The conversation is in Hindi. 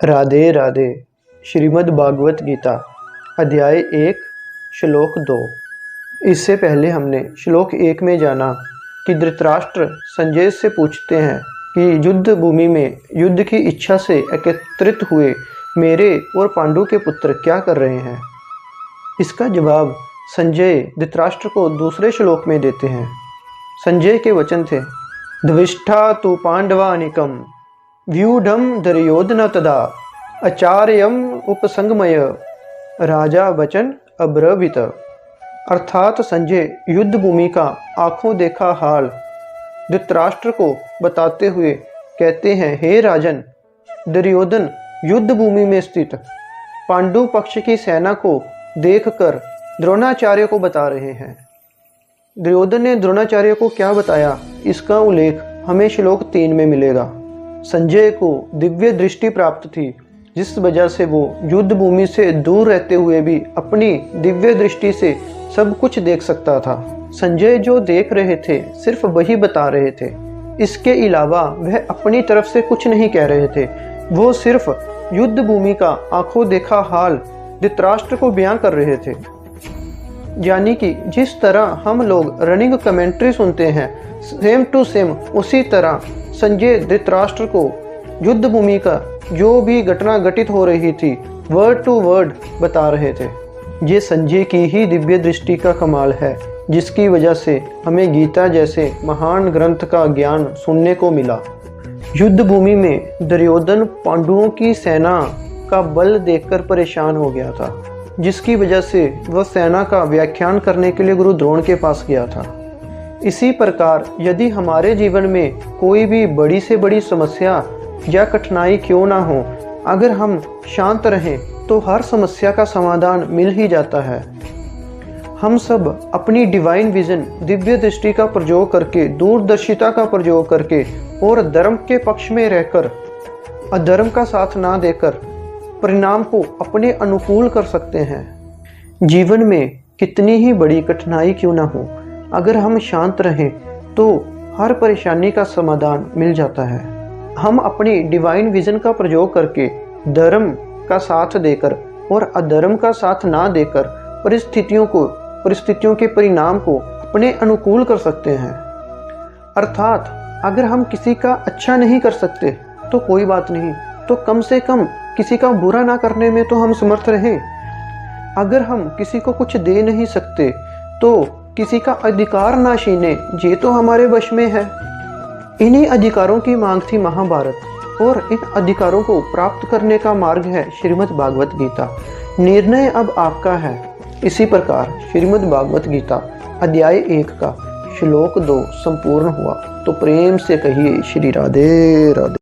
राधे राधे। श्रीमद् भागवत गीता अध्याय 1 श्लोक 2। इससे पहले हमने श्लोक 1 में जाना कि धृतराष्ट्र संजय से पूछते हैं कि युद्ध भूमि में युद्ध की इच्छा से एकत्रित हुए मेरे और पांडु के पुत्र क्या कर रहे हैं। इसका जवाब संजय धृतराष्ट्र को दूसरे श्लोक में देते हैं। संजय के वचन थे, द्विष्ठा तु पांडवानिकम व्यूढ़ दुर्योधन तदा आचार्यम उपसंगमय राजा वचन अब्रवीत। अर्थात संजय युद्ध भूमि का आंखों देखा हाल धृतराष्ट्र को बताते हुए कहते हैं, हे राजन, दुर्योधन युद्ध भूमि में स्थित पांडु पक्ष की सेना को देखकर द्रोणाचार्य को बता रहे हैं। दुर्योधन ने द्रोणाचार्य को क्या बताया, इसका उल्लेख हमें श्लोक 3 में मिलेगा। संजय को दिव्य दृष्टि प्राप्त थी, जिस वजह से वो युद्ध भूमि से दूर रहते हुए भी अपनी दिव्य दृष्टि से सब कुछ देख सकता था। संजय जो देख रहे थे सिर्फ वही बता रहे थे, इसके अलावा वह अपनी तरफ से कुछ नहीं कह रहे थे। वो सिर्फ युद्ध भूमि का आंखों देखा हाल धृतराष्ट्र को बयां कर रहे थे। यानी कि जिस तरह हम लोग रनिंग कमेंट्री सुनते हैं सेम टू सेम, उसी तरह संजय धृतराष्ट्र को युद्ध भूमि का जो भी घटना घटित हो रही थी वर्ड टू वर्ड बता रहे थे। ये संजय की ही दिव्य दृष्टि का कमाल है, जिसकी वजह से हमें गीता जैसे महान ग्रंथ का ज्ञान सुनने को मिला। युद्ध भूमि में दुर्योधन पांडवों की सेना का बल देखकर परेशान हो गया था, जिसकी वजह से वह सेना का व्याख्यान करने के लिए गुरु द्रोण के पास गया था। इसी प्रकार यदि हमारे जीवन में कोई भी बड़ी से बड़ी समस्या या कठिनाई क्यों ना हो, अगर हम शांत रहें तो हर समस्या का समाधान मिल ही जाता है। हम सब अपनी डिवाइन विजन, दिव्य दृष्टि का प्रयोग करके, दूरदर्शिता का प्रयोग करके और धर्म के पक्ष में रहकर अधर्म का साथ ना देकर परिणाम को अपने अनुकूल कर सकते हैं। जीवन में कितनी ही बड़ी कठिनाई क्यों ना हो, अगर हम शांत रहें तो हर परेशानी का समाधान मिल जाता है। हम अपनी डिवाइन विजन का प्रयोग करके धर्म का साथ देकर और अधर्म का साथ ना देकर परिस्थितियों के परिणाम को अपने अनुकूल कर सकते हैं। अर्थात अगर हम किसी का अच्छा नहीं कर सकते तो कोई बात नहीं, तो कम से कम किसी का बुरा ना करने में तो हम समर्थ रहें। अगर हम किसी को कुछ दे नहीं सकते तो किसी का अधिकार ना छीने, ये तो हमारे वश में है। इन्हीं अधिकारों की मांग थी महाभारत, और इन अधिकारों को प्राप्त करने का मार्ग है श्रीमद् भागवत गीता। निर्णय अब आपका है। इसी प्रकार श्रीमद् भागवत गीता अध्याय 1 का श्लोक 2 संपूर्ण हुआ। तो प्रेम से कहिए श्री राधे राधे।